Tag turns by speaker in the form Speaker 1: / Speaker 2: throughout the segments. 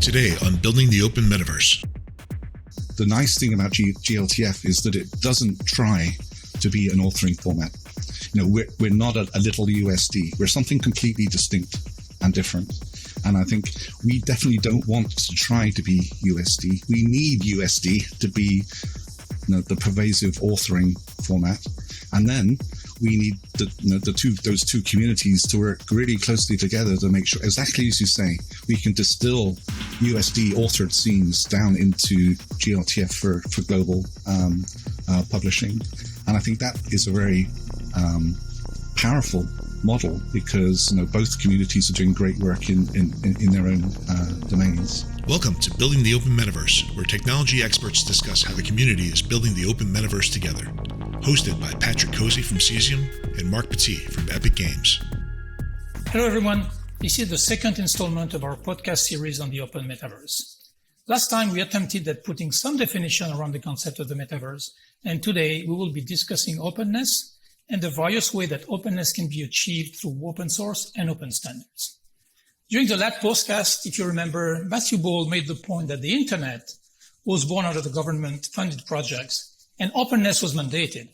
Speaker 1: Today on Building the Open Metaverse.
Speaker 2: The nice thing about GLTF is that it doesn't try to be an authoring format. You know, we're not a little USD. We're something completely distinct and different. And I think we definitely don't want to try to be USD. We need USD to be, you know, the pervasive authoring format. And then we need those two communities to work really closely together to make sure, exactly as you say, we can distill USD authored scenes down into GLTF for global publishing. And I think that is a very powerful model because, you know, both communities are doing great work in their own domains.
Speaker 1: Welcome to Building the Open Metaverse, where technology experts discuss how the community is building the open metaverse together. Hosted by Cozzi from Cesium and Marc Petit from Epic Games.
Speaker 3: Hello everyone, this is the second installment of our podcast series on the open metaverse. Last time we attempted at putting some definition around the concept of the metaverse, and today we will be discussing openness and the various ways that openness can be achieved through open source and open standards. During the last podcast, if you remember, Matthew Ball made the point that the internet was born out of the government-funded projects and openness was mandated.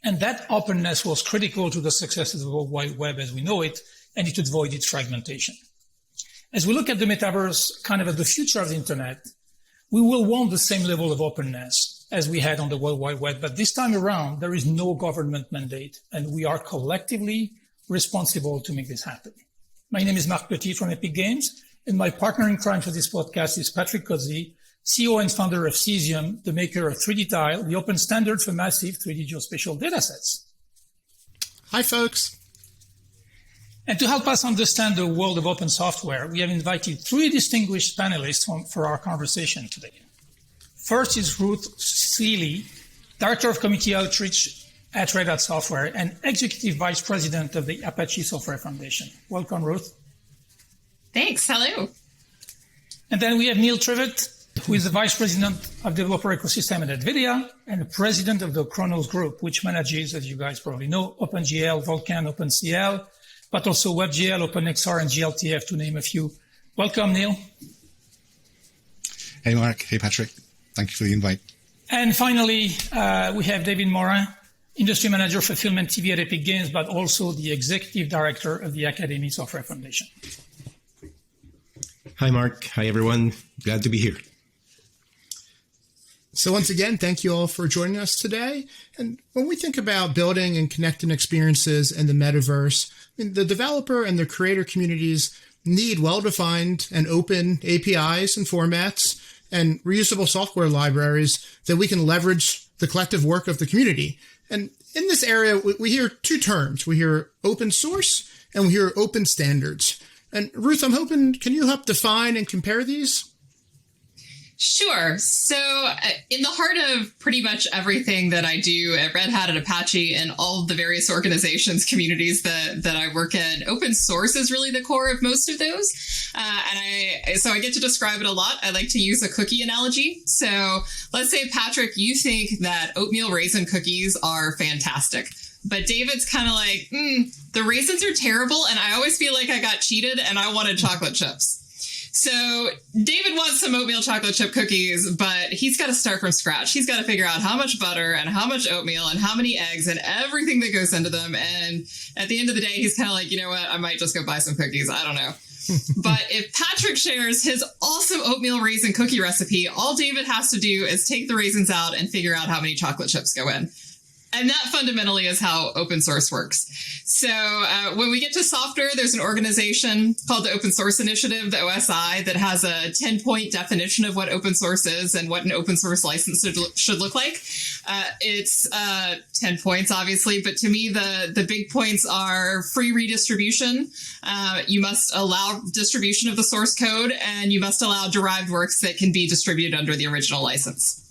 Speaker 3: And that openness was critical to the success of the World Wide Web as we know it, and it avoided fragmentation. As we look at the metaverse, kind of at the future of the internet, we will want the same level of openness as we had on the World Wide Web, but this time around, there is no government mandate, and we are collectively responsible to make this happen. My name is Marc Petit from Epic Games, and my partner in crime for this podcast is Cozzi, CEO and founder of Cesium, the maker of 3D Tile, the open standard for massive 3D geospatial datasets.
Speaker 4: Hi, folks.
Speaker 3: And to help us understand the world of open software, we have invited three distinguished panelists for our conversation today. First is Ruth Suehle, Director of Community Outreach at Red Hat Software and Executive Vice President of the Apache Software Foundation. Welcome, Ruth.
Speaker 5: Thanks. Hello.
Speaker 3: And then we have Neil Trevett, who is the Vice President of Developer Ecosystem at NVIDIA and the President of the Khronos Group, which manages, as you guys probably know, OpenGL, Vulkan, OpenCL, but also WebGL, OpenXR, and GLTF, to name a few. Welcome, Neil.
Speaker 2: Hey, Marc. Hey, Patrick. Thank you for the invite.
Speaker 3: And finally, we have David Morin, Industry Manager for Film and TV at Epic Games, but also the Executive Director of the Academy Software Foundation.
Speaker 6: Hi, Marc. Hi, everyone. Glad to be here.
Speaker 4: So once again, thank you all for joining us today. And when we think about building and connecting experiences in the metaverse, the developer and the creator communities need well-defined and open APIs and formats and reusable software libraries that we can leverage the collective work of the community. And in this area, we hear two terms. We hear open source and we hear open standards. And Ruth, I'm hoping, can you help define and compare these?
Speaker 5: Sure. So in the heart of pretty much everything that I do at Red Hat and Apache and all of the various organizations, communities that I work in, open source is really the core of most of those. So I get to describe it a lot. I like to use a cookie analogy. So let's say, Patrick, you think that oatmeal raisin cookies are fantastic. But David's kind of like, the raisins are terrible, and I always feel like I got cheated, and I wanted chocolate chips. So David wants some oatmeal chocolate chip cookies, but he's got to start from scratch. He's got to figure out how much butter and how much oatmeal and how many eggs and everything that goes into them. And at the end of the day, he's kind of like, you know what? I might just go buy some cookies. I don't know. But if Patrick shares his awesome oatmeal raisin cookie recipe, all David has to do is take the raisins out and figure out how many chocolate chips go in. And that fundamentally is how open source works. So when we get to software, there's an organization called the Open Source Initiative, the OSI, that has a 10-point definition of what open source is and what an open source license should look like. It's 10 points, obviously, but to me, the big points are free redistribution. You must allow distribution of the source code, and you must allow derived works that can be distributed under the original license.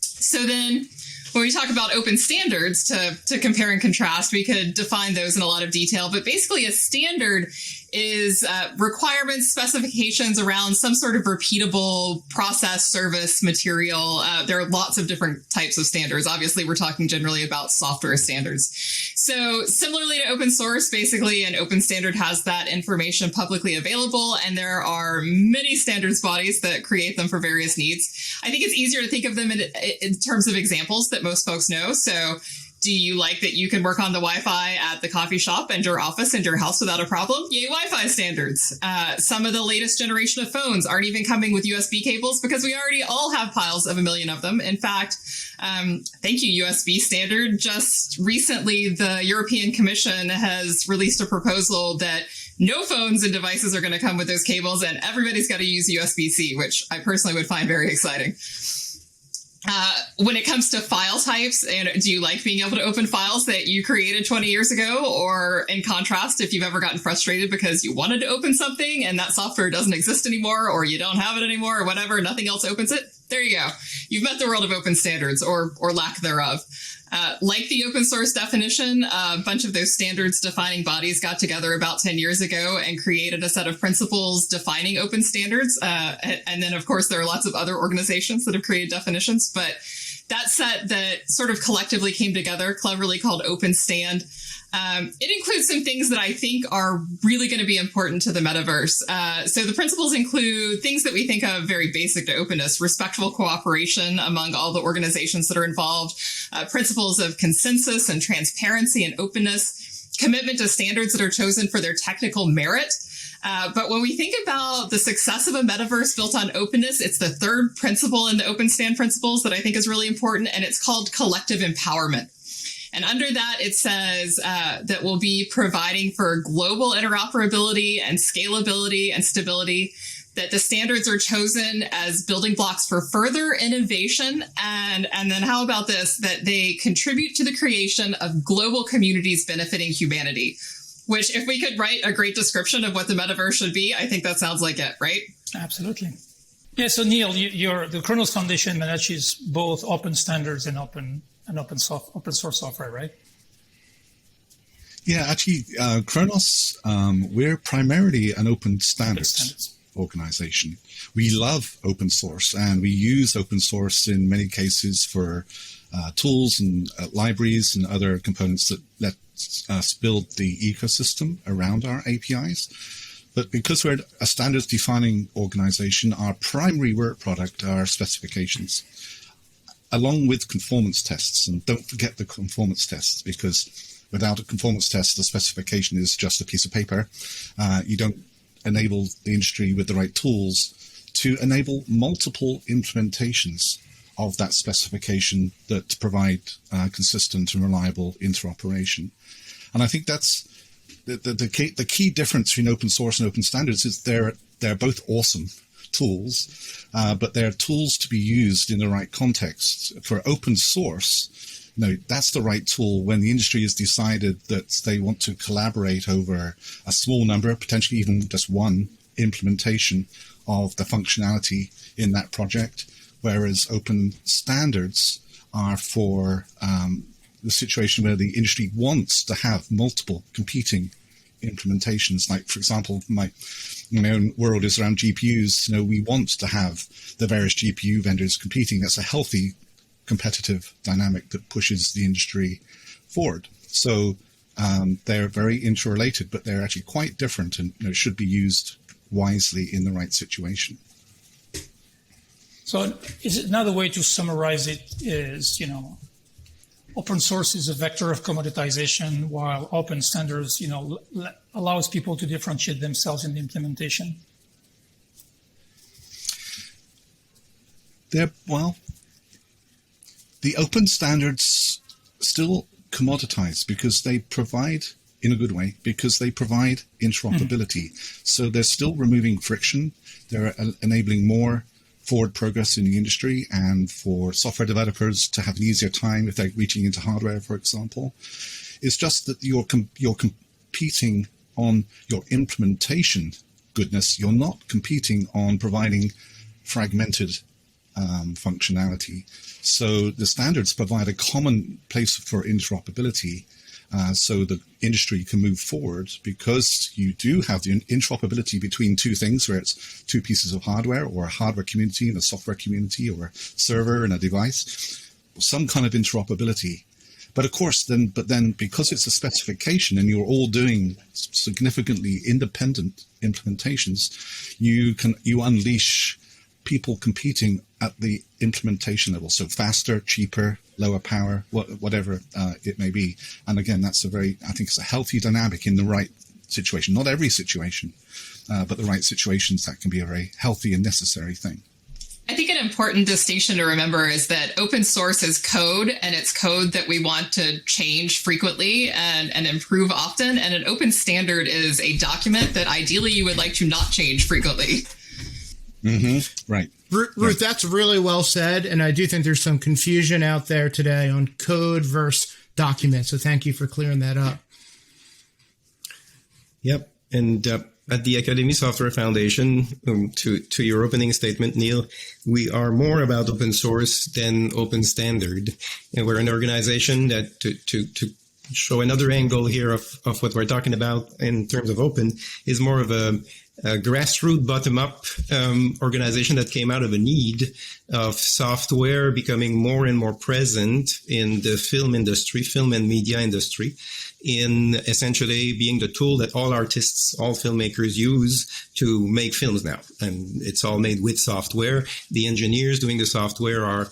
Speaker 5: So then, when we talk about open standards, to compare and contrast, we could define those in a lot of detail. But basically, a standard is requirements, specifications around some sort of repeatable process, service, material. There are lots of different types of standards. Obviously, we're talking generally about software standards. So similarly to open source, basically an open standard has that information publicly available, and there are many standards bodies that create them for various needs. I think it's easier to think of them in terms of examples that most folks know. So do you like that you can work on the Wi-Fi at the coffee shop and your office and your house without a problem? Yay, Wi-Fi standards. Some of the latest generation of phones aren't even coming with USB cables because we already all have piles of a million of them. In fact, thank you, USB standard. Just recently, the European Commission has released a proposal that no phones and devices are going to come with those cables, and everybody's got to use USB-C, which I personally would find very exciting. When it comes to file types, and do you like being able to open files that you created 20 years ago? Or in contrast, if you've ever gotten frustrated because you wanted to open something and that software doesn't exist anymore, or you don't have it anymore, or whatever, nothing else opens it? There you go. You've met the world of open standards, or lack thereof. Like the open source definition, a bunch of those standards defining bodies got together about 10 years ago and created a set of principles defining open standards. And then, of course, there are lots of other organizations that have created definitions. But that set that sort of collectively came together, cleverly called Open Stand, it includes some things that I think are really going to be important to the metaverse. So the principles include things that we think of very basic to openness: respectful cooperation among all the organizations that are involved, principles of consensus and transparency and openness, commitment to standards that are chosen for their technical merit. But when we think about the success of a metaverse built on openness, it's the third principle in the Open Stand principles that I think is really important, and it's called collective empowerment. And under that, it says that we'll be providing for global interoperability and scalability and stability, that the standards are chosen as building blocks for further innovation. And then how about this, that they contribute to the creation of global communities benefiting humanity, which if we could write a great description of what the metaverse should be, I think that sounds like it, right?
Speaker 3: Absolutely. Yeah, so Neil, the Khronos Foundation manages both open standards and open source software, right?
Speaker 2: Yeah, actually, Khronos, we're primarily an open standards organization. We love open source, and we use open source in many cases for tools and libraries and other components that let us build the ecosystem around our APIs. But because we're a standards defining organization, our primary work product are specifications, along with conformance tests. And don't forget the conformance tests, because without a conformance test, the specification is just a piece of paper. You don't enable the industry with the right tools to enable multiple implementations of that specification that provide consistent and reliable interoperation. And I think that's the key difference between open source and open standards is they're both awesome tools, but they're tools to be used in the right context. For open source, that's the right tool when the industry has decided that they want to collaborate over a small number, potentially even just one implementation of the functionality in that project, whereas open standards are for the situation where the industry wants to have multiple competing implementations. Like, for example, my own world is around GPUs. We want to have the various GPU vendors competing. That's a healthy competitive dynamic that pushes the industry forward. So they're very interrelated, but they're actually quite different, and should be used wisely in the right situation.
Speaker 3: So is another way to summarize it is, open source is a vector of commoditization, while open standards, allows people to differentiate themselves in the implementation? The
Speaker 2: open standards still commoditize because they provide, in a good way, because they provide interoperability. So they're still removing friction. They're enabling more forward progress in the industry, and for software developers to have an easier time if they're reaching into hardware, for example. It's just that you're competing on your implementation goodness. You're not competing on providing fragmented functionality. So the standards provide a common place for interoperability, so the industry can move forward, because you do have the interoperability between two things, where it's two pieces of hardware, or a hardware community and a software community, or a server and a device, some kind of interoperability. But of course, then because it's a specification and you're all doing significantly independent implementations, you unleash people competing at the implementation level. So faster, cheaper, lower power, whatever it may be. And again, I think it's a healthy dynamic in the right situation. Not every situation, but the right situations, that can be a very healthy and necessary thing.
Speaker 5: I think an important distinction to remember is that open source is code, and it's code that we want to change frequently and improve often. And an open standard is a document that ideally you would like to not change frequently.
Speaker 2: Mm-hmm. Right.
Speaker 4: Ruth, that's really well said. And I do think there's some confusion out there today on code versus document. So thank you for clearing that up.
Speaker 6: Yep. And at the Academy Software Foundation, to your opening statement, Neil, we are more about open source than open standard. And we're an organization that, to show another angle here of what we're talking about in terms of open, is more of a grassroots bottom-up organization that came out of a need of software becoming more and more present in the film and media industry, in essentially being the tool that all artists, all filmmakers use to make films now. And it's all made with software. The engineers doing the software are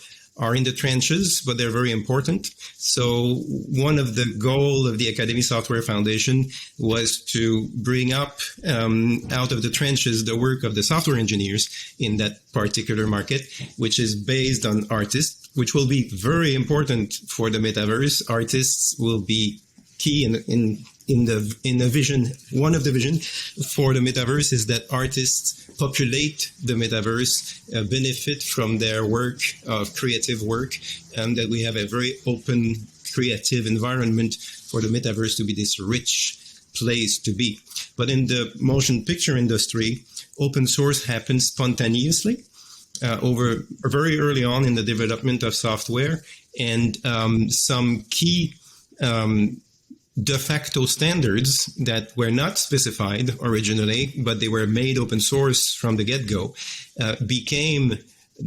Speaker 6: in the trenches, but they're very important. So one of the goals of the Academy Software Foundation was to bring up out of the trenches the work of the software engineers in that particular market, which is based on artists, which will be very important for the metaverse. Artists will be key in the vision. One of the vision for the metaverse is that artists populate the metaverse, benefit from their work of creative work, and that we have a very open, creative environment for the metaverse to be this rich place to be. But in the motion picture industry, open source happens spontaneously over very early on in the development of software, and some key de facto standards that were not specified originally, but they were made open source from the get-go, became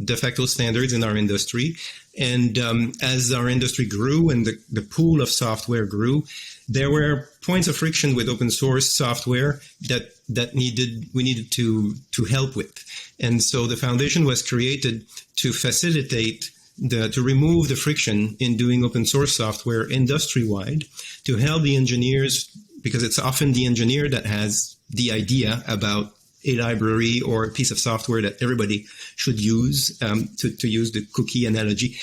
Speaker 6: de facto standards in our industry. And as our industry grew and the pool of software grew, there were points of friction with open source software that we needed to help with. And so the foundation was created to facilitate to remove the friction in doing open source software industry-wide, to help the engineers, because it's often the engineer that has the idea about a library or a piece of software that everybody should use, to use the cookie analogy,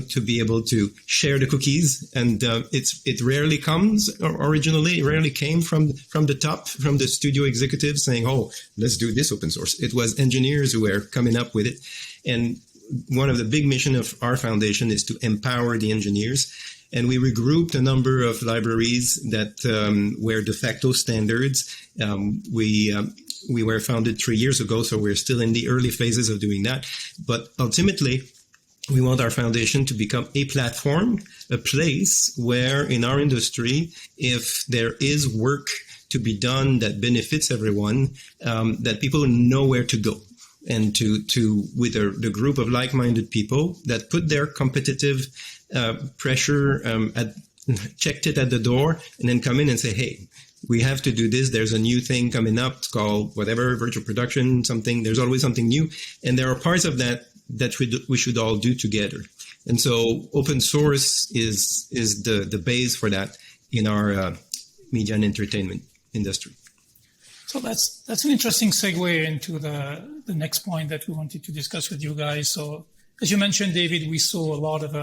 Speaker 6: to be able to share the cookies. And it rarely comes, or originally, it rarely came from the top, from the studio executives saying, oh, let's do this open source. It was engineers who were coming up with it. And one of the big missions of our foundation is to empower the engineers. And we regrouped a number of libraries that were de facto standards. We were founded 3 years ago, so we're still in the early phases of doing that. But ultimately, we want our foundation to become a platform, a place where in our industry, if there is work to be done that benefits everyone, that people know where to go. And to with the group of like-minded people that put their competitive pressure, checked it at the door, and then come in and say, hey, we have to do this. There's a new thing coming up. It's called whatever, virtual production, something. There's always something new. And there are parts of that we should all do together. And so open source is the base for that in our media and entertainment industry.
Speaker 3: So that's an interesting segue into the next point that we wanted to discuss with you guys. So as you mentioned, David, we saw a lot of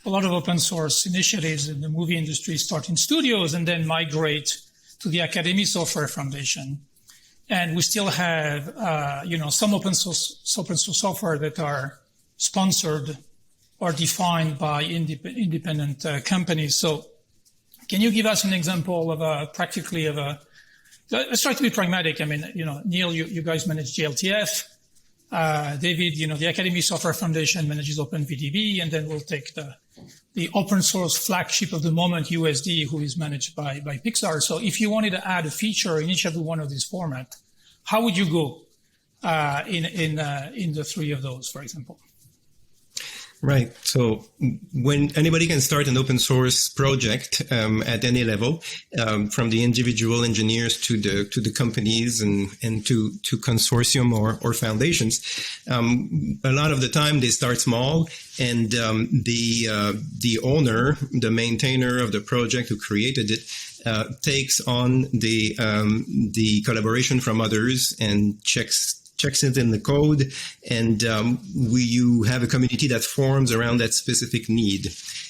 Speaker 3: open source initiatives in the movie industry start in studios and then migrate to the Academy Software Foundation. And we still have, some open source software that are sponsored or defined by independent companies. So can you give us an example of let's try to be pragmatic. I mean, Neil, you guys manage GLTF. David, the Academy Software Foundation manages OpenVDB, and then we'll take the open source flagship of the moment, USD, who is managed by Pixar. So if you wanted to add a feature in each of one of these formats, how would you go in the three of those, for example?
Speaker 6: Right. So when anybody can start an open source project at any level, from the individual engineers to the companies and to consortium or foundations, a lot of the time they start small, and the owner, the maintainer of the project who created it, takes on the collaboration from others and checks it in the code, and you have a community that forms around that specific need.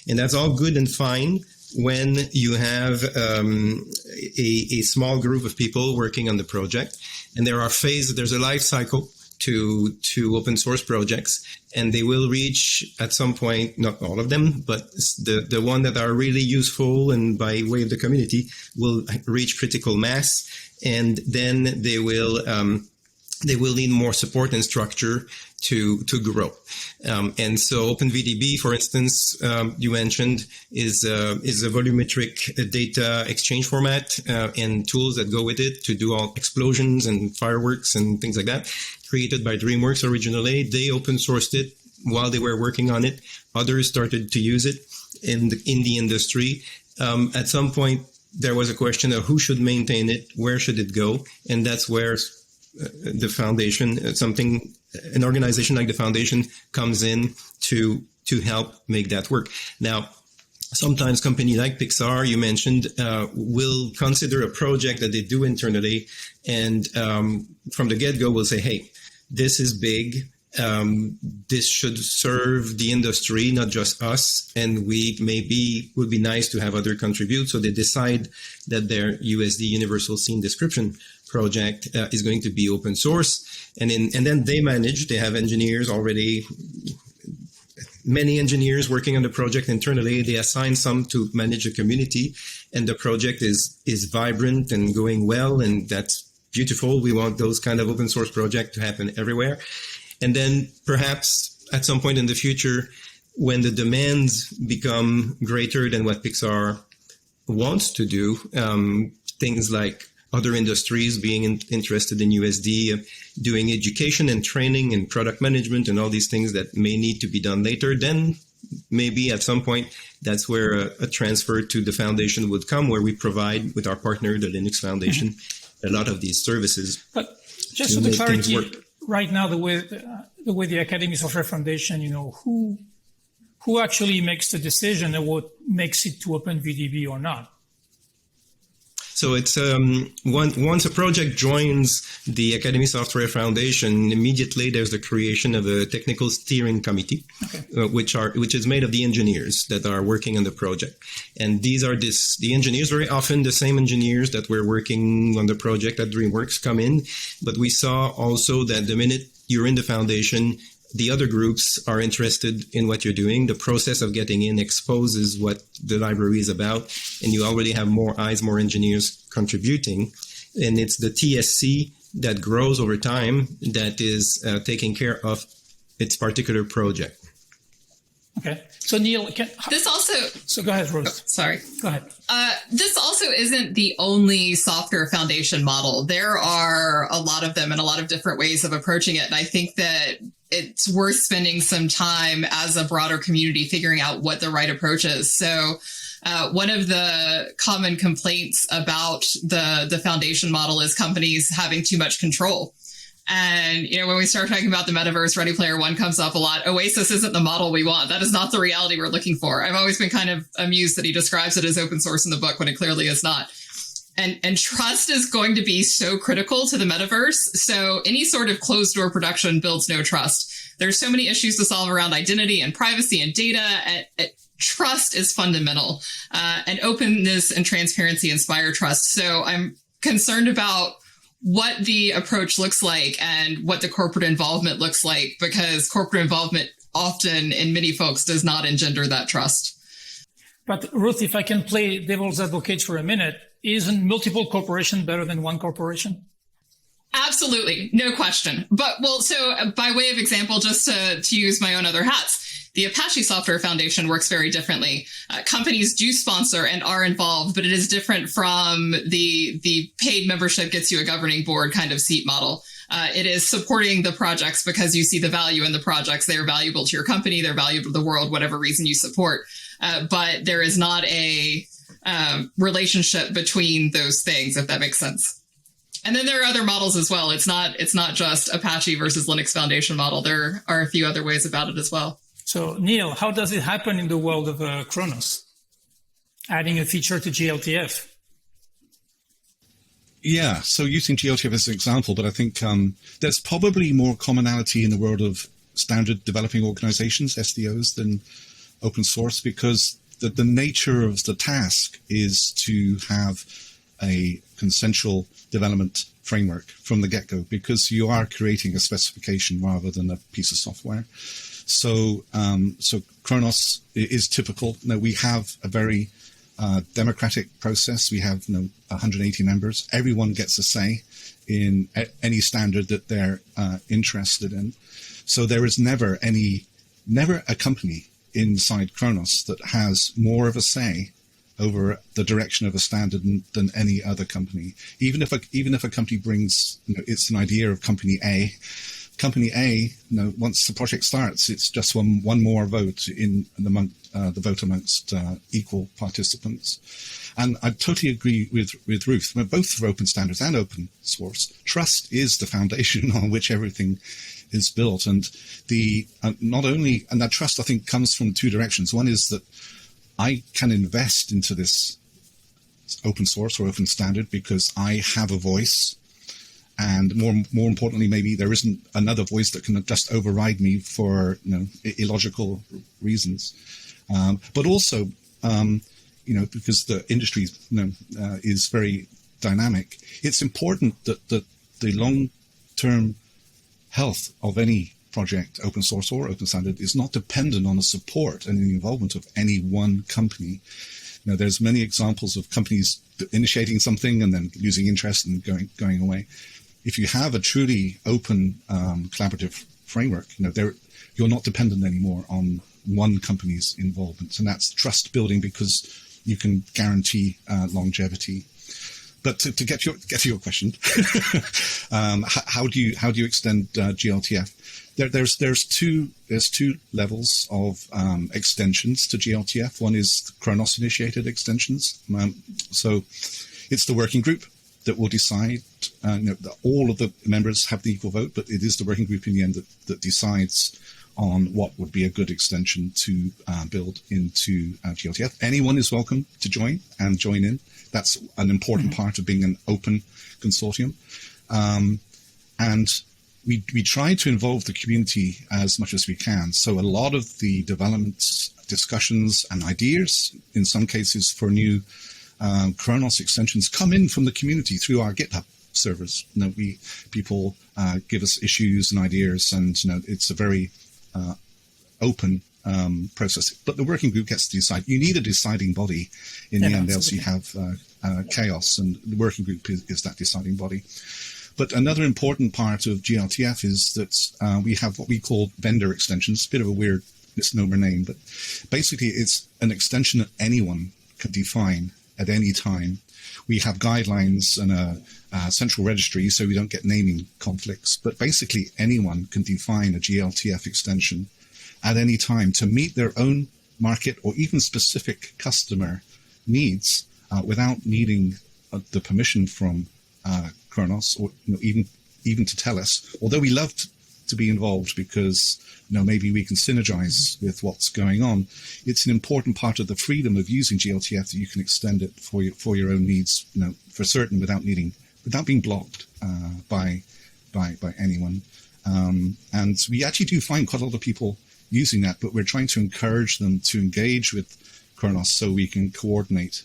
Speaker 6: And that's all good and fine when you have a small group of people working on the project. And there's a life cycle to open source projects, and they will reach at some point, not all of them, but the one that are really useful and by way of the community will reach critical mass, and then they will need more support and structure to grow. And so OpenVDB, for instance, you mentioned, is a volumetric data exchange format and tools that go with it to do all explosions and fireworks and things like that, created by DreamWorks originally. They open sourced it while they were working on it. Others started to use it in the industry. At some point, there was a question of who should maintain it, where should it go, and that's where the foundation, an organization like the foundation comes in to help make that work. Now, sometimes company like Pixar, you mentioned, will consider a project that they do internally, and from the get-go will say, hey, this is big. This should serve the industry, not just us, and would be nice to have other contribute. So they decide that their USD Universal Scene Description project is going to be open source, and then they have engineers already, many engineers working on the project internally. They assign some to manage the community, and the project is vibrant and going well, and that's beautiful. We want those kind of open source projects to happen everywhere. And then perhaps at some point in the future, when the demands become greater than what Pixar wants to do, things like other industries being interested in USD, doing education and training and product management and all these things that may need to be done later, then maybe at some point that's where a transfer to the foundation would come, where we provide with our partner, the Linux Foundation, a lot of these services.
Speaker 3: But just for the clarity, right now, the way the Academy Software Foundation, who actually makes the decision and what makes it to OpenVDB or not?
Speaker 6: So it's once a project joins the Academy Software Foundation, immediately there's the creation of a technical steering committee, which is made of the engineers that are working on the project. And these are the engineers, very often the same engineers that were working on the project at DreamWorks come in. But we saw also that the minute you're in the foundation, the other groups are interested in what you're doing. The process of getting in exposes what the library is about, and you already have more eyes, more engineers contributing. And it's the TSC that grows over time that is taking care of its particular project.
Speaker 3: Okay. So Neil, So go ahead, Ruth.
Speaker 5: Sorry.
Speaker 3: Go ahead.
Speaker 5: This also isn't the only software foundation model. There are a lot of them and a lot of different ways of approaching it. And I think that it's worth spending some time as a broader community figuring out what the right approach is. So one of the common complaints about the foundation model is companies having too much control. And, when we start talking about the metaverse, Ready Player One comes up a lot. Oasis isn't the model we want. That is not the reality we're looking for. I've always been kind of amused that he describes it as open source in the book when it clearly is not. And trust is going to be so critical to the metaverse. So any sort of closed door production builds no trust. There's so many issues to solve around identity and privacy and data. Trust is fundamental. And openness and transparency inspire trust. So I'm concerned about what the approach looks like and what the corporate involvement looks like, because corporate involvement often in many folks does not engender that trust.
Speaker 3: But Ruth, if I can play devil's advocate for a minute, isn't multiple corporation better than one corporation?
Speaker 5: Absolutely. No question. But so by way of example, just to use my own other hats, the Apache Software Foundation works very differently. Companies do sponsor and are involved, but it is different from the paid membership gets you a governing board kind of seat model. It is supporting the projects because you see the value in the projects. They are valuable to your company. They're valuable to the world, whatever reason you support. But there is not a relationship between those things, if that makes sense. And then there are other models as well. It's not just Apache versus Linux Foundation model. There are a few other ways about it as well.
Speaker 3: So, Neil, how does it happen in the world of Khronos? Adding a feature to GLTF?
Speaker 2: Yeah, so using GLTF as an example, but I think there's probably more commonality in the world of standard developing organizations, SDOs, than open source, because the nature of the task is to have a consensual development framework from the get-go, because you are creating a specification rather than a piece of software. So Khronos is typical. Now, we have a very democratic process. We have 180 members. Everyone gets a say in any standard that they're interested in. So there is never a company inside Khronos that has more of a say over the direction of a standard than any other company. Even if a company brings, it's an idea of company A. Company A, once the project starts, it's just one more vote in the vote amongst equal participants. And I totally agree with Ruth. Both for open standards and open source, trust is the foundation on which everything is built. And that trust, I think, comes from two directions. One is that I can invest into this open source or open standard because I have a voice. And more importantly, maybe there isn't another voice that can just override me for illogical reasons. But also, because the industry is very dynamic, it's important that the long-term health of any project, open source or open standard, is not dependent on the support and the involvement of any one company. There's many examples of companies initiating something and then losing interest and going away. If you have a truly open collaborative framework, you're not dependent anymore on one company's involvement, and that's trust building because you can guarantee longevity. But to get to your question, how do you extend GLTF? There's two levels of extensions to GLTF. One is Khronos initiated extensions. So it's the working group that will decide. All of the members have the equal vote, but it is the working group in the end that decides on what would be a good extension to build into GLTF. Anyone is welcome to join in. That's an important part of being an open consortium. And we try to involve the community as much as we can. So a lot of the development discussions and ideas, in some cases for new Khronos extensions, come in from the community through our GitHub servers. People give us issues and ideas, and it's a very open process. But the working group gets to decide. You need a deciding body in the end, else you have chaos, and the working group is that deciding body. But another important part of GLTF is that we have what we call vendor extensions. A bit of a weird misnomer name, but basically it's an extension that anyone can define at any time. We have guidelines and a central registry, so we don't get naming conflicts. But basically, anyone can define a GLTF extension at any time to meet their own market or even specific customer needs without needing the permission from Khronos, or even to tell us. Although we love to be involved because maybe we can synergize with what's going on. It's an important part of the freedom of using GLTF that you can extend it for your own needs, for certain, without being blocked by anyone. And we actually do find quite a lot of people using that, but we're trying to encourage them to engage with Khronos so we can coordinate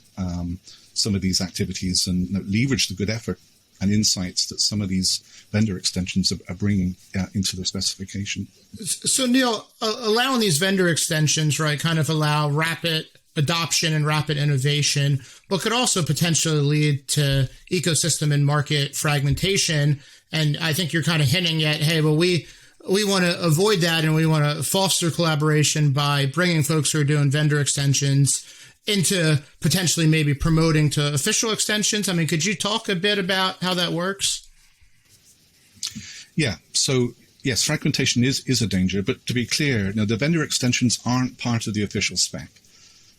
Speaker 2: some of these activities and leverage the good effort and insights that some of these vendor extensions are bringing into the specification.
Speaker 4: So, Neil, allowing these vendor extensions, right, kind of allow rapid adoption and rapid innovation, but could also potentially lead to ecosystem and market fragmentation. And I think you're kind of hinting at, hey, well, we want to avoid that, and we want to foster collaboration by bringing folks who are doing vendor extensions into potentially maybe promoting to official extensions. I mean, could you talk a bit about how that works?
Speaker 2: Yeah. So yes, fragmentation is a danger, but to be clear, the vendor extensions aren't part of the official spec.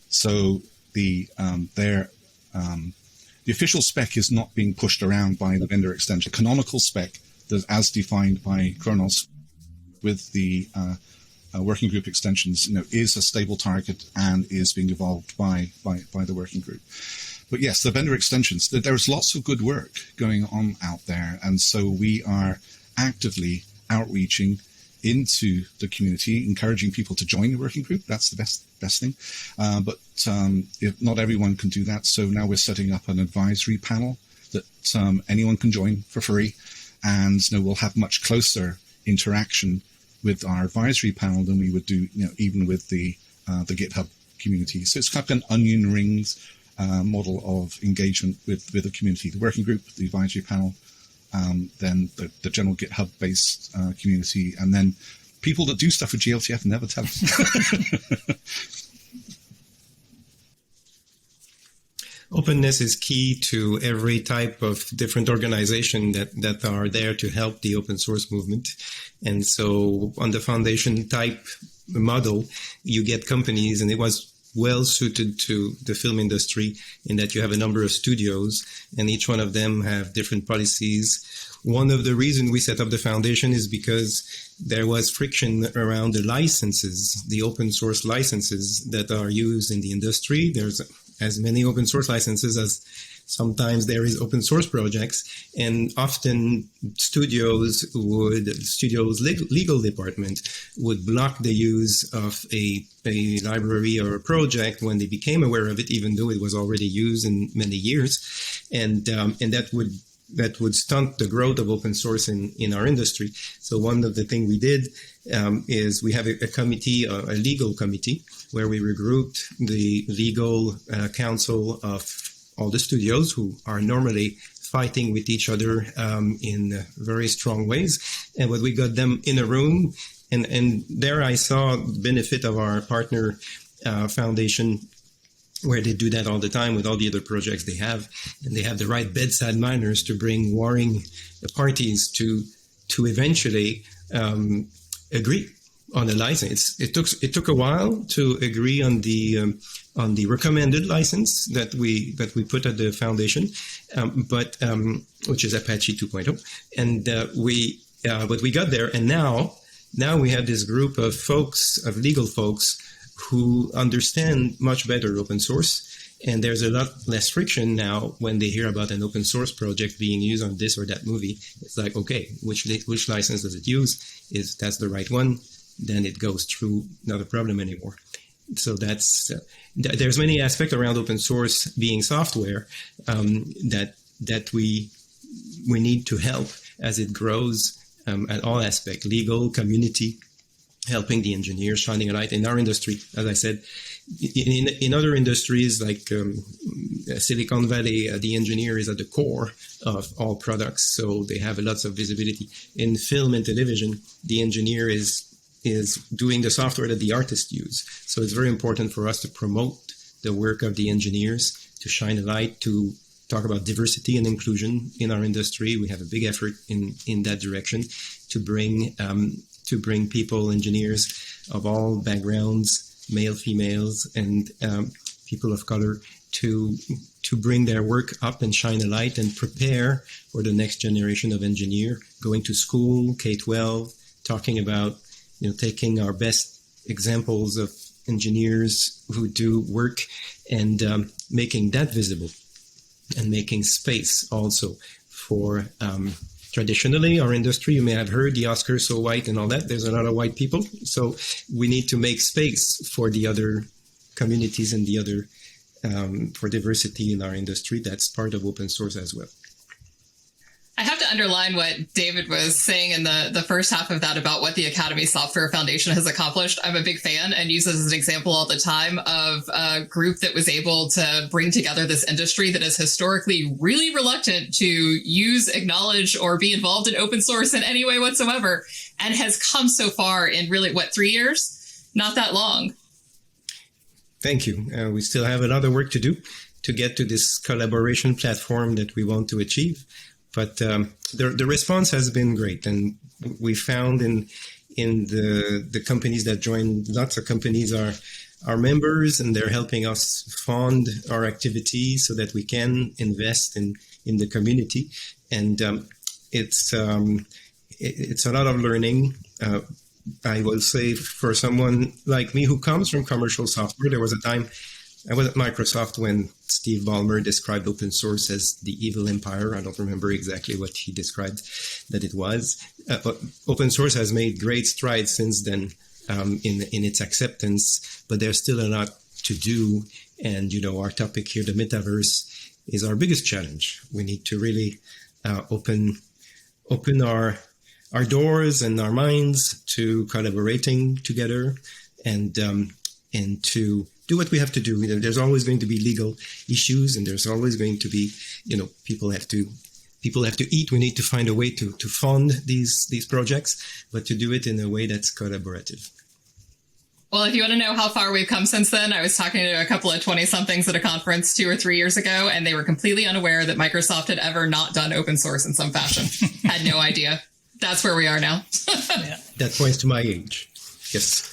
Speaker 2: So the official spec is not being pushed around by the vendor extension. Canonical spec, as defined by Khronos, with the working group extensions, is a stable target and is being evolved by the working group. But yes, the vendor extensions, there's lots of good work going on out there, and so we are actively outreaching into the community, encouraging people to join the working group. That's the best thing. But if not everyone can do that, so now we're setting up an advisory panel that anyone can join for free, and we'll have much closer interaction with our advisory panel than we would do, even with the GitHub community. So it's kind of an onion rings model of engagement with the community, the working group, the advisory panel, then the general GitHub-based community, and then people that do stuff with GLTF never tell us.
Speaker 6: Openness is key to every type of different organization that are there to help the open source movement. And so on the foundation type model, you get companies, and it was well suited to the film industry in that you have a number of studios and each one of them have different policies. One of the reasons we set up the foundation is because there was friction around the licenses, the open source licenses that are used in the industry. There's as many open source licenses as sometimes there is open source projects, and often studios legal department would block the use of a library or a project when they became aware of it, even though it was already used in many years, and that would stunt the growth of open source in our industry. So one of the things we did is we have a committee, a legal committee, where we regrouped the legal counsel of all the studios who are normally fighting with each other in very strong ways. And when we got them in a room, and there I saw the benefit of our partner foundation, where they do that all the time with all the other projects they have, and they have the right bedside manners to bring warring parties to eventually agree on the license. It took a while to agree on the recommended license that we put at the foundation, but which is Apache 2.0, and but we got there, and now we have this group of legal folks who understand much better open source, and there's a lot less friction now when they hear about an open source project being used on this or that movie. It's like, okay, which license does it use? Is that's the right one? Then it goes through, not a problem anymore. So that's there's many aspects around open source being software that we need to help as it grows at all aspects, legal, community, helping the engineers, shining a light in our industry. As I said, in other industries like Silicon Valley, the engineer is at the core of all products, so they have lots of visibility. In film and television, the engineer is doing the software that the artists use. So it's very important for us to promote the work of the engineers, to shine a light, to talk about diversity and inclusion in our industry. We have a big effort in that direction to bring people, engineers of all backgrounds, male, females, and people of color to bring their work up and shine a light and prepare for the next generation of engineer, going to school, K-12, talking about, taking our best examples of engineers who do work and making that visible and making space also for traditionally our industry. You may have heard the Oscars so white and all that. There's a lot of white people. So we need to make space for the other communities and the other for diversity in our industry. That's part of open source as well.
Speaker 5: I have to underline what David was saying in the first half of that about what the Academy Software Foundation has accomplished, I'm a big fan and use this as an example all the time of a group that was able to bring together this industry that is historically really reluctant to use, acknowledge, or be involved in open source in any way whatsoever, and has come so far in really, 3 years? Not that long.
Speaker 6: Thank you. We still have a lot of work to do to get to this collaboration platform that we want to achieve. But the response has been great. And we found in the companies that joined, lots of companies are members, and they're helping us fund our activities so that we can invest in the community. And it's a lot of learning. I will say for someone like me who comes from commercial software, there was a time I was at Microsoft when Steve Ballmer described open source as the evil empire. I don't remember exactly what he described that it was. But open source has made great strides since then in its acceptance, but there's still a lot to do. And, our topic here, the metaverse, is our biggest challenge. We need to really open our doors and our minds to collaborating together and to do what we have to do. There's always going to be legal issues, and there's always going to be, people have to eat. We need to find a way to fund these projects, but to do it in a way that's collaborative.
Speaker 5: Well, if you want to know how far we've come since then, I was talking to a couple of 20-somethings at a conference 2 or 3 years ago, and they were completely unaware that Microsoft had ever not done open source in some fashion. Had no idea. That's where we are now.
Speaker 3: Yeah.
Speaker 6: That points to my age. Yes.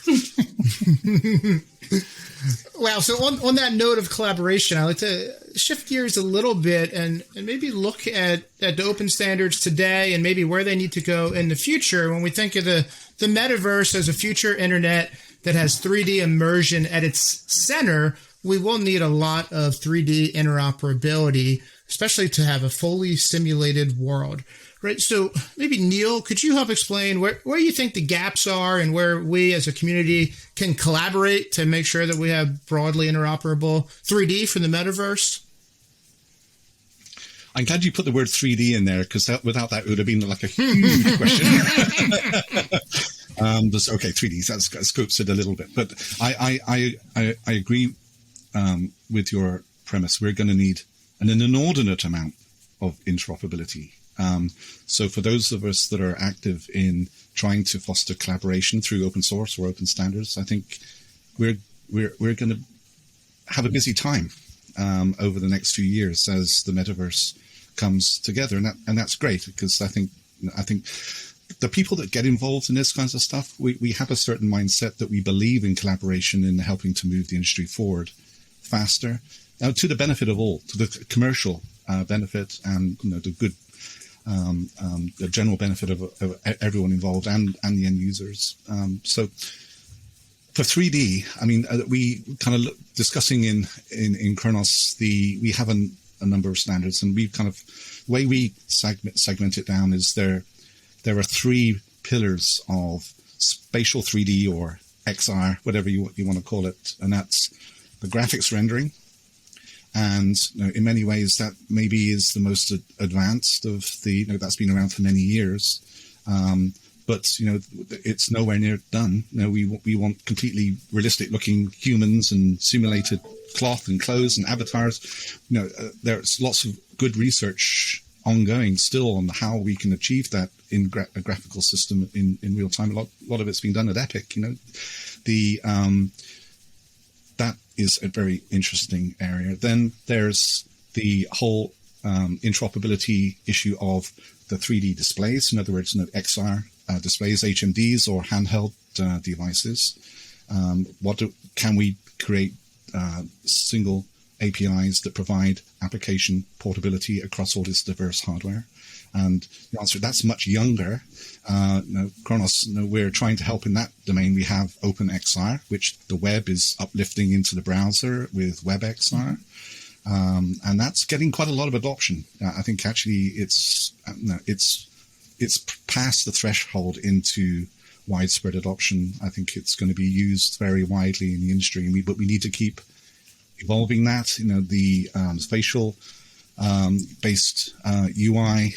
Speaker 4: Wow. So on that note of collaboration, I'd like to shift gears a little bit and maybe look at the open standards today and maybe where they need to go in the future. When we think of the metaverse as a future internet that has 3D immersion at its center, we will need a lot of 3D interoperability, especially to have a fully simulated world. Right. So maybe, Neil, could you help explain where you think the gaps are and where we as a community can collaborate to make sure that we have broadly interoperable 3D for the metaverse?
Speaker 2: I'm glad you put the word 3D in there, because without that, it would have been like a huge question. Okay, 3D, that scopes it a little bit. But I agree with your premise. We're going to need an inordinate amount of interoperability. So for those of us that are active in trying to foster collaboration through open source or open standards, I think we're going to have a busy time over the next few years as the metaverse comes together, and that's great, because I think the people that get involved in this kinds of stuff, we have a certain mindset that we believe in collaboration in helping to move the industry forward faster, to the benefit of all, to the commercial benefit and the good. The general benefit of everyone involved and the end users. So for 3D, I mean, we kind of discussing in Khronos, we have a number of standards, and we kind of, the way we segment it down is there are 3 pillars of spatial 3D or XR, whatever you want to call it, and that's the graphics rendering. And in many ways, that maybe is the most advanced of the, that's been around for many years. But, it's nowhere near done. We want completely realistic looking humans and simulated cloth and clothes and avatars. There's lots of good research ongoing still on how we can achieve that in a graphical system in real time. A lot of it's been done at Epic, that is a very interesting area. Then there's the whole interoperability issue of the 3D displays. In other words, XR displays, HMDs, or handheld devices. Can we create single APIs that provide application portability across all this diverse hardware? And the answer, that's much younger. Khronos, we're trying to help in that domain. We have OpenXR, which the web is uplifting into the browser with WebXR. And that's getting quite a lot of adoption. I think actually it's past the threshold into widespread adoption. I think it's going to be used very widely in the industry, but we need to keep evolving that. The spatial based UI,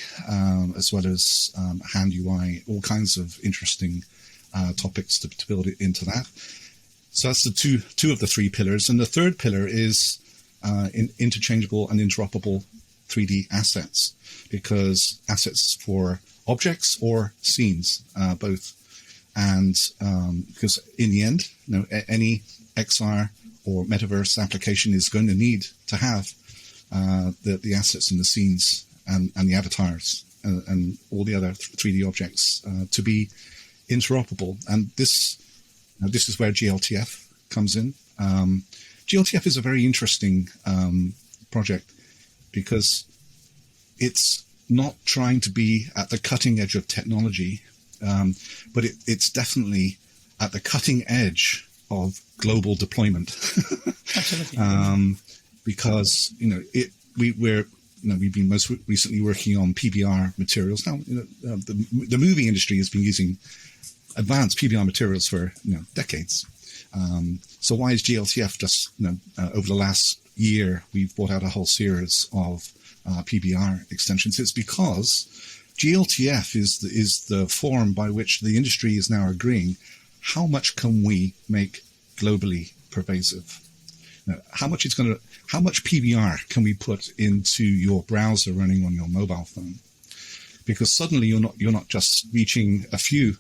Speaker 2: as well as hand UI, all kinds of interesting topics to build it into that. So that's the two of the three pillars. And the third pillar is interchangeable and interoperable 3D assets, because assets for objects or scenes, both. And because in the end, any XR or metaverse application is going to need to have the assets and the scenes and the avatars and all the other 3D objects to be interoperable. And this is where GLTF comes in. GLTF is a very interesting project because it's not trying to be at the cutting edge of technology, but it's definitely at the cutting edge of global deployment.
Speaker 3: Absolutely.
Speaker 2: Because we've been most recently working on PBR materials. Now the movie industry has been using advanced PBR materials for decades. So why is GLTF just over the last year we've brought out a whole series of PBR extensions? It's because GLTF is the form by which the industry is now agreeing how much can we make globally pervasive. How much PBR can we put into your browser running on your mobile phone? Because suddenly you're not just reaching a few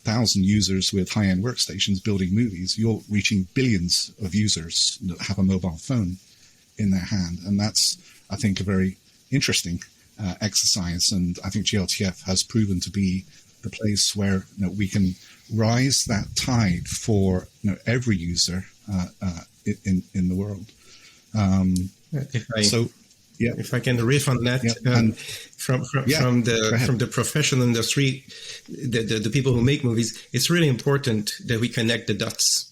Speaker 2: thousand users with high-end workstations building movies. You're reaching billions of users that have a mobile phone in their hand, and that's, I think, a very interesting exercise. And I think GLTF has proven to be the place where we can rise that tide for every user in the world.
Speaker 6: If I can riff on that, from the professional industry, the people who make movies, it's really important that we connect the dots,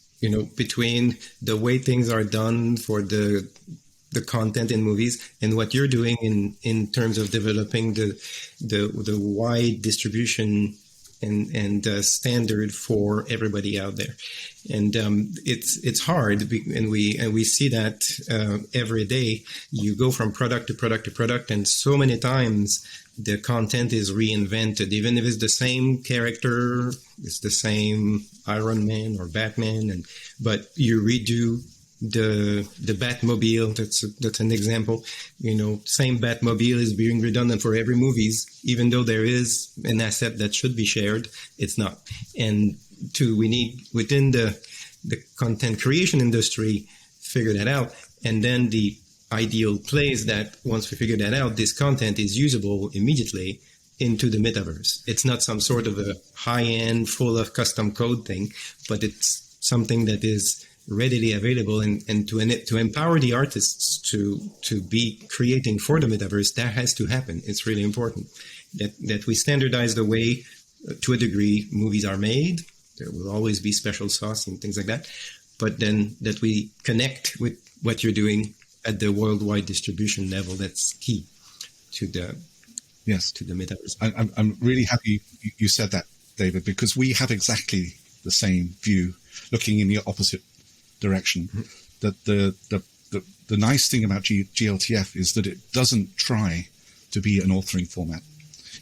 Speaker 6: between the way things are done for the content in movies and what you're doing in terms of developing the wide distribution and standard for everybody out there. And it's hard, and we see that every day. You go from product to product to product, and so many times the content is reinvented, even if it's the same character, it's the same Iron Man or Batman, but you redo the Batmobile. That's an example. Same Batmobile is being redundant for every movies, even though there is an asset that should be shared. It's not. And we need within the content creation industry figure that out. And then the ideal place that once we figure that out, this content is usable immediately into the metaverse. It's not some sort of a high-end, full of custom code thing, but it's something that is readily available, and to empower the artists to be creating for the metaverse, that has to happen. It's really important that we standardize the way, to a degree, movies are made. There will always be special sauce and things like that, but then that we connect with what you're doing at the worldwide distribution level. That's key to the metaverse.
Speaker 2: I'm really happy you said that, David, because we have exactly the same view, looking in the opposite direction. Mm-hmm. That the nice thing about GLTF is that it doesn't try to be an authoring format.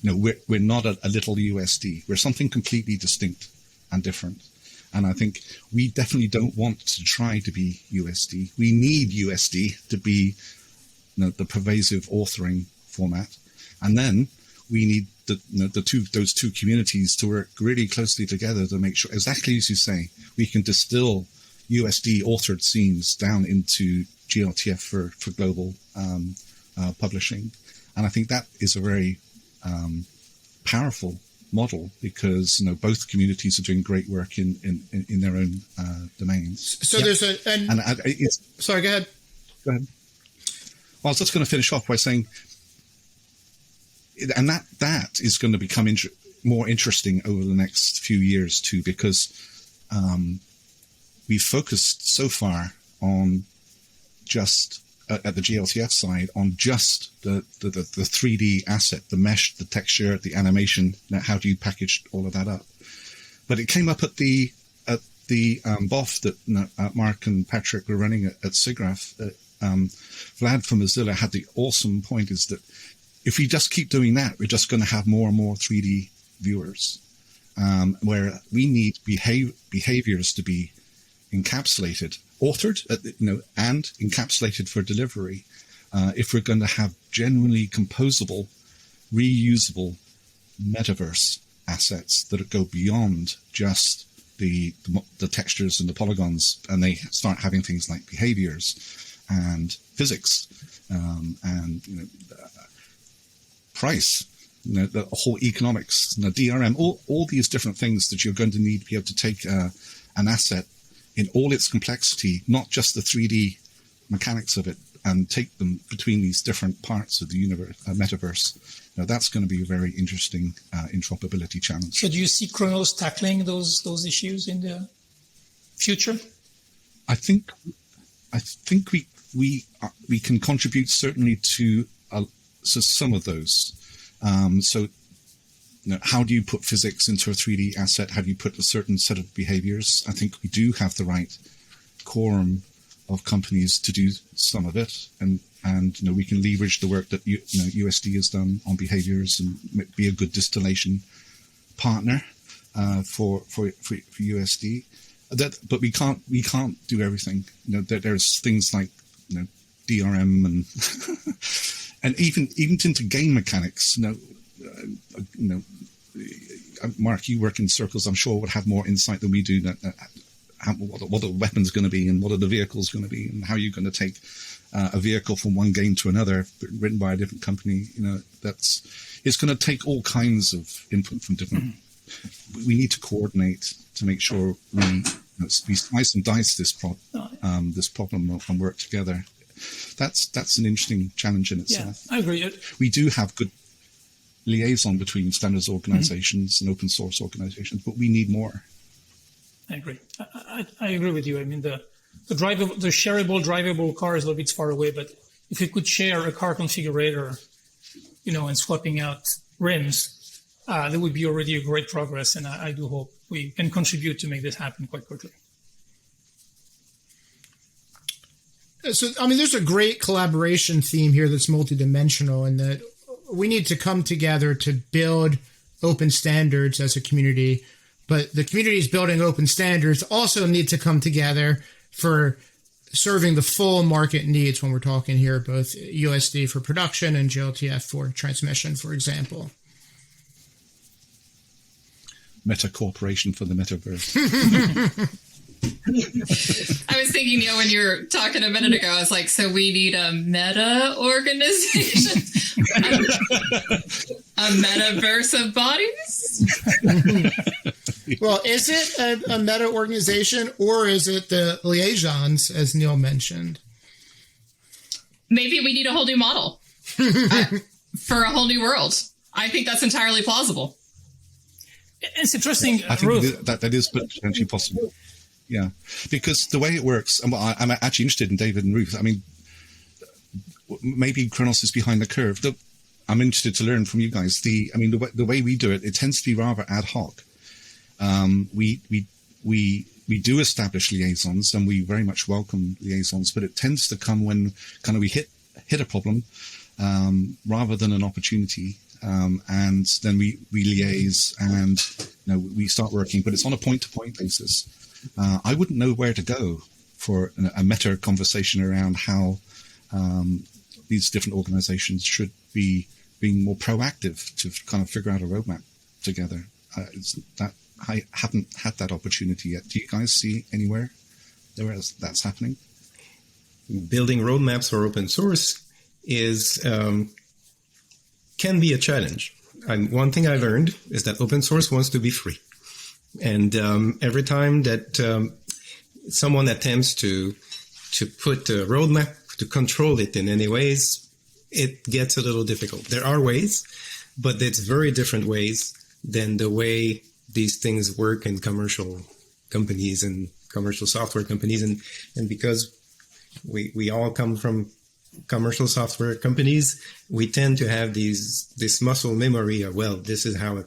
Speaker 2: We're not a little USD. We're something completely distinct and different. And I think we definitely don't want to try to be USD. We need USD to be the pervasive authoring format. And then we need those two communities to work really closely together to make sure, exactly as you say, we can distill USD authored scenes down into GLTF for global publishing. And I think that is a very powerful model, because both communities are doing great work in their own domains.
Speaker 4: So there's sorry, go ahead.
Speaker 2: Go ahead. Well, I was just going to finish off by saying, and that is going to become more interesting over the next few years too, because we've focused so far on just at the GLTF side on just the 3D asset, the mesh, the texture, the animation. Now, how do you package all of that up? But it came up at the BOF that Marc and Patrick were running at SIGGRAPH Vlad from Mozilla had the awesome point is that if we just keep doing that, we're just going to have more and more 3D viewers, where we need behaviors to be encapsulated, authored, and encapsulated for delivery. If we're going to have genuinely composable, reusable metaverse assets that go beyond just the textures and the polygons, and they start having things like behaviors and physics and price, the whole economics, DRM, all these different things that you're going to need to be able to take an asset in all its complexity, not just the 3D mechanics of it, and take them between these different parts of the universe, metaverse. Now, that's going to be a very interesting interoperability challenge.
Speaker 3: So do you see Khronos tackling those issues in the future?
Speaker 2: I think we can contribute certainly to some of those. So how do you put physics into a 3D asset? How do you put a certain set of behaviors? I think we do have the right quorum of companies to do some of it, and we can leverage the work that USD has done on behaviors and be a good distillation partner for USD. But we can't do everything. There's things like DRM and and even into game mechanics. Marc, you work in circles. I'm sure would have more insight than we do. What the weapon's going to be, and what are the vehicles going to be, and how you're going to take a vehicle from one game to another, written by a different company. It's going to take all kinds of input from different. We need to coordinate to make sure we slice and dice this problem and work together. That's an interesting challenge in itself.
Speaker 3: Yeah, I agree.
Speaker 2: We do have good liaison between standards organizations and open source organizations, but we need more.
Speaker 3: I agree. I agree with you. I mean, the shareable, drivable car is a little bit far away, but if we could share a car configurator, and swapping out rims, that would be already a great progress. And I do hope we can contribute to make this happen quite quickly.
Speaker 4: So, there's a great collaboration theme here that's multidimensional, and that we need to come together to build open standards as a community. But the communities building open standards also need to come together for serving the full market needs when we're talking here, both USD for production and GLTF for transmission, for example.
Speaker 2: Meta Corporation for the Metaverse.
Speaker 5: I was thinking, when you were talking a minute ago, I was like, so we need a meta organization, a metaverse of bodies?
Speaker 4: Well, is it a meta organization, or is it the liaisons, as Neil mentioned?
Speaker 5: Maybe we need a whole new model for a whole new world. I think that's entirely plausible.
Speaker 3: It's interesting,
Speaker 2: I think
Speaker 3: Ruth.
Speaker 2: that is potentially possible. Yeah, because the way it works, and I'm actually interested in David and Ruth. Maybe Khronos is behind the curve. I'm interested to learn from you guys. The way we do it, it tends to be rather ad hoc. We do establish liaisons, and we very much welcome liaisons, but it tends to come when kind of we hit a problem rather than an opportunity, and then we liaise and we start working. But it's on a point-to-point basis. I wouldn't know where to go for a meta conversation around how these different organizations should be being more proactive to kind of figure out a roadmap together. I haven't had that opportunity yet. Do you guys see anywhere where that's happening?
Speaker 6: Building roadmaps for open source can be a challenge. And one thing I learned is that open source wants to be free. And every time that someone attempts to put a roadmap to control it in any ways, it gets a little difficult. There are ways, but it's very different ways than the way these things work in commercial companies and commercial software companies. And because we all come from commercial software companies, we tend to have this muscle memory of, well, this is how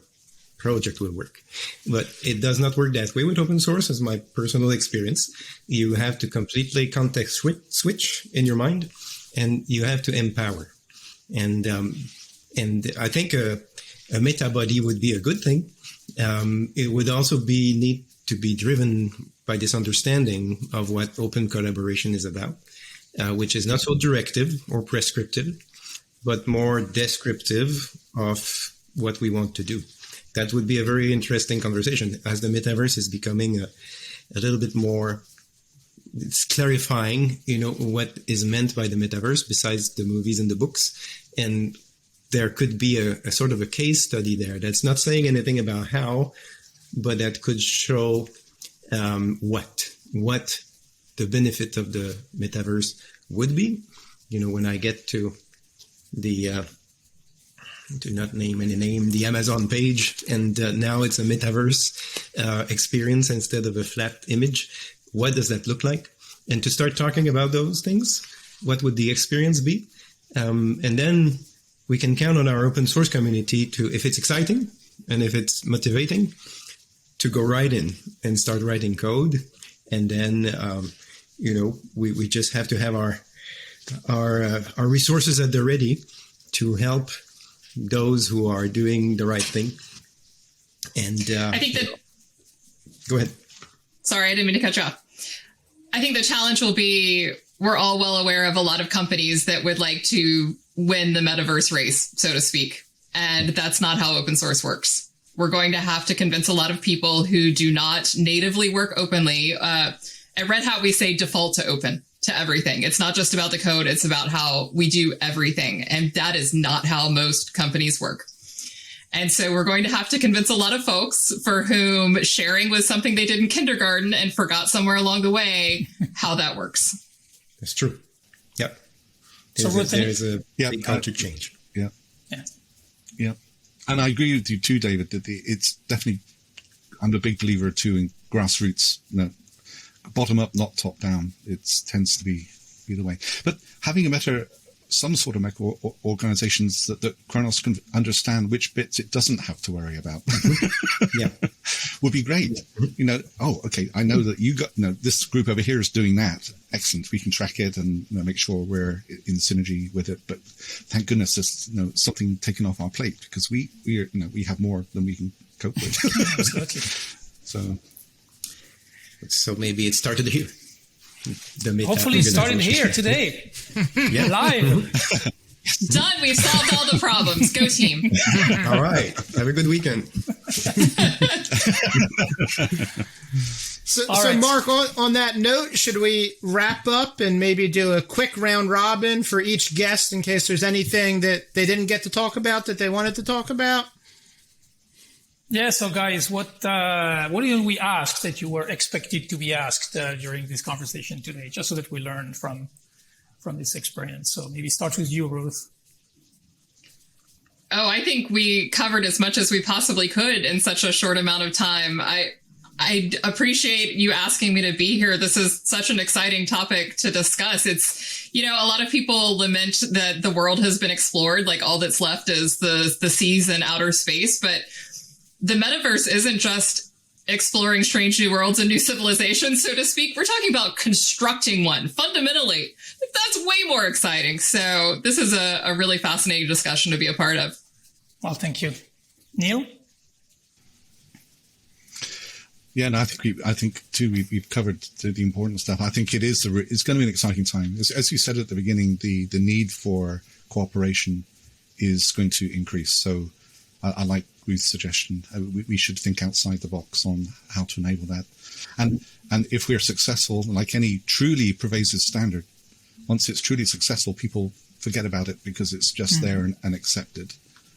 Speaker 6: project will work. But it does not work that way with open source, as my personal experience. You have to completely context switch in your mind, and you have to empower. And I think a meta body would be a good thing. It would also need to be driven by this understanding of what open collaboration is about, which is not so directive or prescriptive, but more descriptive of what we want to do. That would be a very interesting conversation as the metaverse is becoming a little bit more, it's clarifying, what is meant by the metaverse besides the movies and the books. And there could be a sort of a case study there that's not saying anything about how, but that could show what the benefit of the metaverse would be. When I get to the do not name any name, the Amazon page, and now it's a metaverse experience instead of a flat image. What does that look like? And to start talking about those things, what would the experience be? And then we can count on our open source community to, if it's exciting and if it's motivating, to go right in and start writing code. And then, we just have to have our resources at the ready to help those who are doing the right thing. And
Speaker 5: I think that.
Speaker 6: Go ahead.
Speaker 5: Sorry, I didn't mean to cut you off. I think the challenge will be, we're all well aware of a lot of companies that would like to win the metaverse race, so to speak. And that's not how open source works. We're going to have to convince a lot of people who do not natively work openly. At Red Hat, we say default to open to everything. It's not just about the code. It's about how we do everything. And that is not how most companies work. And so we're going to have to convince a lot of folks for whom sharing was something they did in kindergarten and forgot somewhere along the way how that works.
Speaker 6: That's true. Yep.
Speaker 3: There's
Speaker 6: a big culture change.
Speaker 2: Yeah.
Speaker 3: Yeah.
Speaker 2: Yeah. And I agree with you too, David, that it's definitely, I'm a big believer too in grassroots, bottom up, not top down. It tends to be the way. But having some sort of organizations that Khronos can understand which bits it doesn't have to worry about.
Speaker 6: Yeah.
Speaker 2: Would be great. Okay, I know that you got, this group over here is doing that. Excellent. We can track it and make sure we're in synergy with it. But thank goodness there's something taken off our plate, because we have more than we can cope with.
Speaker 3: Absolutely.
Speaker 6: So maybe it started here.
Speaker 3: Hopefully it started here today.
Speaker 6: Yeah.
Speaker 3: Live.
Speaker 5: Done. We've solved all the problems. Go team.
Speaker 6: All right. Have a good weekend.
Speaker 4: So
Speaker 3: right.
Speaker 4: Marc, on that note, should we wrap up and maybe do a quick round robin for each guest in case there's anything that they didn't get to talk about that they wanted to talk about?
Speaker 3: Yeah, so guys, what do we ask that you were expected to be asked during this conversation today, just so that we learn from this experience? So maybe start with you, Ruth.
Speaker 5: Oh, I think we covered as much as we possibly could in such a short amount of time. I appreciate you asking me to be here. This is such an exciting topic to discuss. It's, a lot of people lament that the world has been explored, like all that's left is the seas and outer space, but the metaverse isn't just exploring strange new worlds and new civilizations, so to speak. We're talking about constructing one fundamentally. That's way more exciting. So this is a really fascinating discussion to be a part of.
Speaker 3: Well, thank you. Neil?
Speaker 2: Yeah, and I think too, we've covered the important stuff. I think it's going to be an exciting time. As you said at the beginning, the need for cooperation is going to increase. So I like Ruth's suggestion. We should think outside the box on how to enable that. And if we're successful, like any truly pervasive standard, once it's truly successful, people forget about it because it's just there and accepted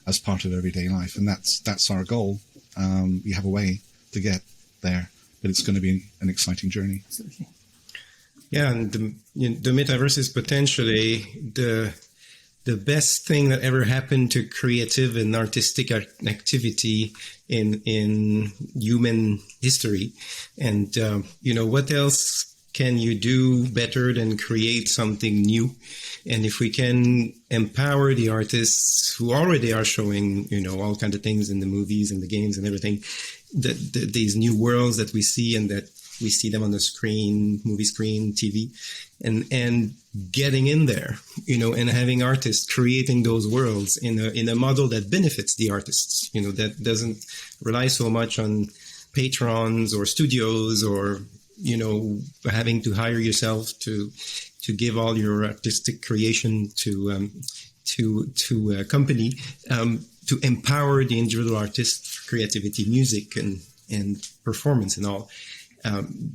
Speaker 2: as part of everyday life. And that's our goal. We have a way to get there, but it's going to be an exciting journey.
Speaker 6: Yeah, and the metaverse is potentially the best thing that ever happened to creative and artistic activity in human history. And, what else can you do better than create something new? And if we can empower the artists who already are showing, all kinds of things in the movies and the games and everything, these new worlds that we see and that we see them on the screen, movie screen, TV, and getting in there, and having artists creating those worlds in a model that benefits the artists, that doesn't rely so much on patrons or studios or, having to hire yourself to give all your artistic creation to a company, to empower the individual artist for creativity, music and performance and all.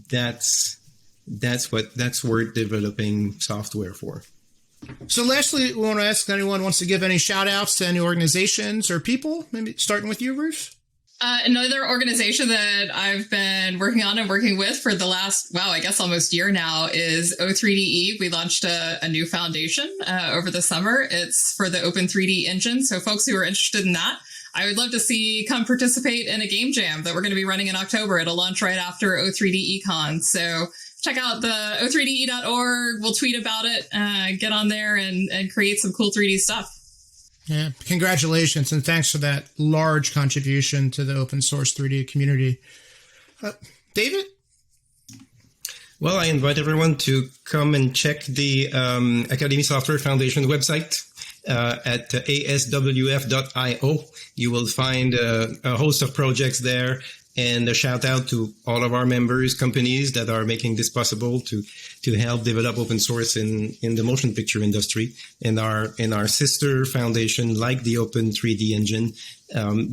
Speaker 6: That's worth developing software for.
Speaker 4: So lastly, we want to ask if anyone wants to give any shout outs to any organizations or people, maybe starting with you, Ruth.
Speaker 5: Another organization that I've been working on and working with for the last, almost year now is O3DE. We launched a new foundation over the summer. It's for the Open 3D engine. So folks who are interested in that, I would love to see come participate in a game jam that we're going to be running in October. It'll launch right after O3DECon. So check out the o3de.org. We'll tweet about it, get on there and create some cool 3D stuff.
Speaker 4: Yeah, congratulations, and thanks for that large contribution to the open source 3D community. David?
Speaker 6: Well, I invite everyone to come and check the Academy Software Foundation website at aswf.io. You will find a host of projects there, and a shout out to all of our members, companies that are making this possible to help develop open source in the motion picture industry, and our sister foundation like the Open 3D Engine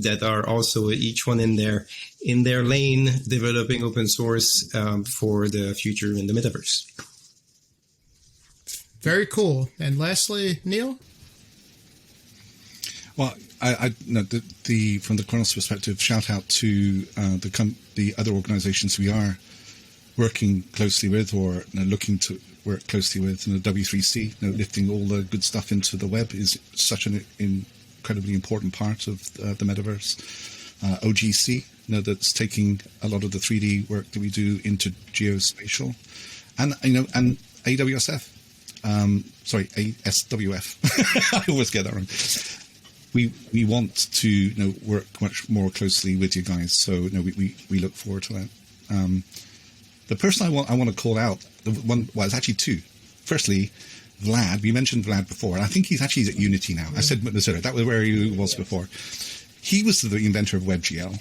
Speaker 6: that are also each one in their lane developing open source for the future in the metaverse.
Speaker 4: Very cool. And lastly, Neil?
Speaker 2: Well, I from the Khronos perspective, shout out to the other organizations we are working closely with or looking to work closely with. The W3C, lifting all the good stuff into the web is such an incredibly important part of the metaverse. OGC, that's taking a lot of the 3D work that we do into geospatial, and AWSF. ASWF. I always get that wrong. We want to work much more closely with you guys, so we look forward to that. The person I want to call out, it's actually two. Firstly, Vlad. We mentioned Vlad before, and I think he's actually at Unity now. I said Minnesota. That was where he was before. He was the inventor of WebGL,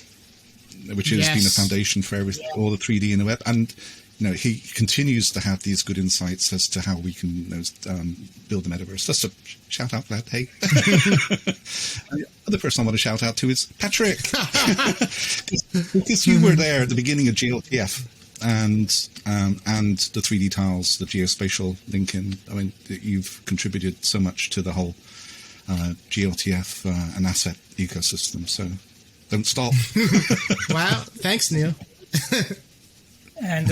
Speaker 2: which has been a foundation for all the 3D in the web, and he continues to have these good insights as to how we can build the metaverse. That's a shout out, Vlad. Hey. And the other person I want to shout out to is Patrick, because you were there at the beginning of GLTF and the 3D tiles, the geospatial linking. I mean, you've contributed so much to the whole GLTF and asset ecosystem. So don't stop.
Speaker 4: Wow, thanks, Neil.
Speaker 3: And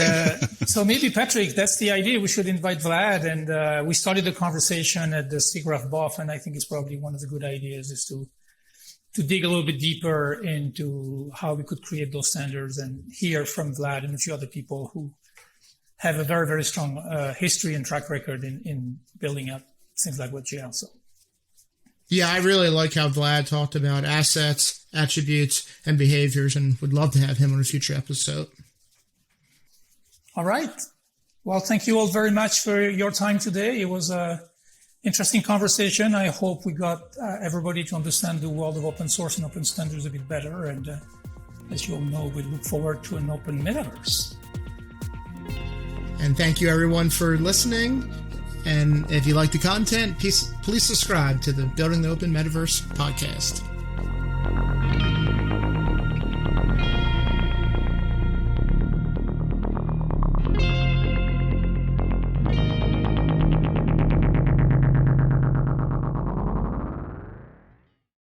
Speaker 3: so maybe, Patrick, that's the idea. We should invite Vlad. And we started the conversation at the SIGGRAPH BOF, and I think it's probably one of the good ideas is to dig a little bit deeper into how we could create those standards and hear from Vlad and a few other people who have a very, very strong history and track record in building up things like WebGL. So.
Speaker 4: Yeah, I really like how Vlad talked about assets, attributes, and behaviors, and would love to have him on a future episode.
Speaker 3: All right. Well, thank you all very much for your time today. It was an interesting conversation. I hope we got everybody to understand the world of open source and open standards a bit better. And as you all know, we look forward to an open metaverse.
Speaker 4: And thank you, everyone, for listening. And if you like the content, please subscribe to the Building the Open Metaverse podcast.